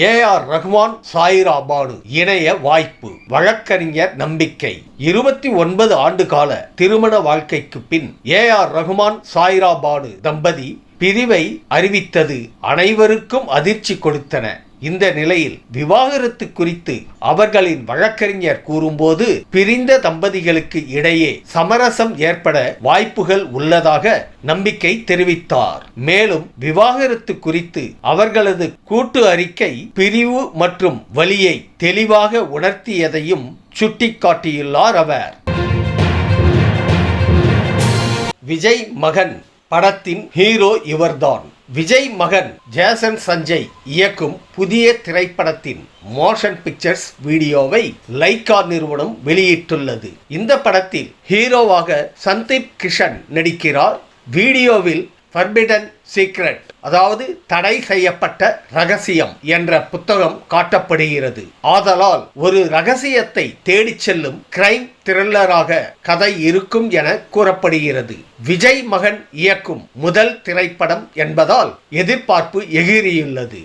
A.R.. Rahman Saira Banu இணைய வாய்ப்பு. வழக்கறிஞர் நம்பிக்கை. 29 ஆண்டு கால திருமண வாழ்க்கைக்கு பின் ஏ.ஆர். ரஹ்மான் சாயிரா பானு தம்பதி பிரிவை அறிவித்தது அனைவருக்கும் அதிர்ச்சி கொடுத்தன. இந்த நிலையில் விவாகரத்து குறித்து அவர்களின் வழக்கறிஞர் கூறும்போது, பிரிந்த தம்பதிகளுக்கு இடையே சமரசம் ஏற்பட வாய்ப்புகள் உள்ளதாக நம்பிக்கை தெரிவித்தார். மேலும் விவாகரத்து குறித்து அவர்களது கூட்டு அறிக்கை பிரிவு மற்றும் வலியை தெளிவாக உணர்த்தியதையும் சுட்டிக்காட்டியுள்ளார் அவர். விஜய் மகன் படத்தின் ஹீரோ இவர்தான். விஜய் மகன் ஜேசன் சஞ்சய் இயக்கும் புதிய திரைப்படத்தின் மோஷன் பிக்சர்ஸ் வீடியோவை லைகா நிறுவனம் வெளியிட்டுள்ளது. இந்த படத்தில் ஹீரோவாக சந்தீப் கிஷன் நடிக்கிறார். வீடியோவில் ஃபர்பிடன் சீக்ரெட், அதாவது தடை செய்யப்பட்ட ரகசியம் என்ற புத்தகம் காட்டப்படுகிறது. ஆதலால் ஒரு ரகசியத்தை தேடிச் செல்லும் கிரைம் த்ரில்லராக கதை இருக்கும் என கூறப்படுகிறது. விஜய் மகன் இயக்கும் முதல் திரைப்படம் என்பதால் எதிர்பார்ப்பு எகிரியுள்ளது.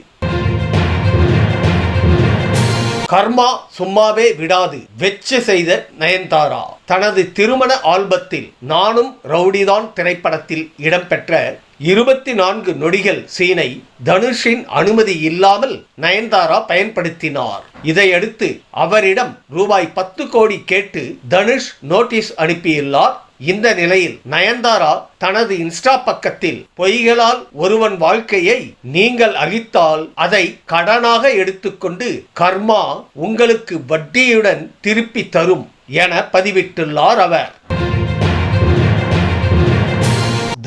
கர்மா சும்மாவே விடாது வெச்சு செய்த நயன்தாரா தனது திருமண ஆல்பத்தில் நானும் ரவுடிதான் திரைப்படத்தில் இடம்பெற்ற 24 நொடிகள் சீனை தனுஷின் அனுமதி இல்லாமல் நயன்தாரா பயன்படுத்தினார். இதையடுத்து அவரிடம் ரூபாய் 10 கோடி கேட்டு தனுஷ் நோட்டீஸ் அனுப்பியுள்ளார். இந்த நிலையில் நயன்தாரா தனது இன்ஸ்டா பக்கத்தில் பொய்களால் ஒருவன் வாழ்க்கையை நீங்கள் அழித்தால் அதை கடனாக எடுத்துக்கொண்டு கர்மா உங்களுக்கு வட்டியுடன் திருப்பி தரும் என பதிவிட்டுள்ளார் அவர்.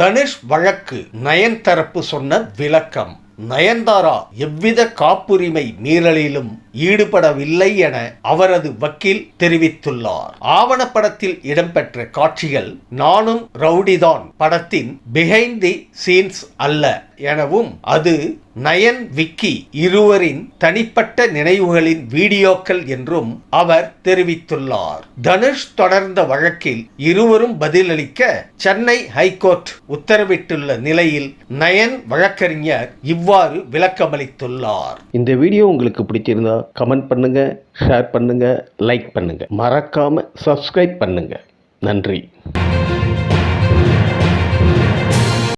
தனுஷ் வழக்கு நயன் தரப்பு சொன்ன விளக்கம். நயன்தாரா எவ்வித காப்புரிமை மீறலிலும் ஈடுபடவில்லை என அவரது வக்கீல் தெரிவித்துள்ளார். ஆவணப்படத்தில் இடம்பெற்ற காட்சிகள் நானும் ரவுடிதான் படத்தின் பிஹைண்ட் தி சீன்ஸ் அல்ல எனவும், அது நயன் விக்கி இருவரின் தனிப்பட்ட நினைவுகளின் வீடியோக்கள் என்றும் அவர் தெரிவித்துள்ளார். தனுஷ் தொடர்ந்த வழக்கில் இருவரும் பதிலளிக்க சென்னை ஹைகோர்ட் உத்தரவிட்டுள்ள நிலையில் நயன் வழக்கறிஞர் இவ்வாறு விளக்கமளித்துள்ளார். இந்த வீடியோ உங்களுக்கு பிடிச்சிருந்தா கமெண்ட் பண்ணுங்க, ஷேர் பண்ணுங்க, லைக் பண்ணுங்க, மறக்காம சப்ஸ்கிரைப் பண்ணுங்க. நன்றி.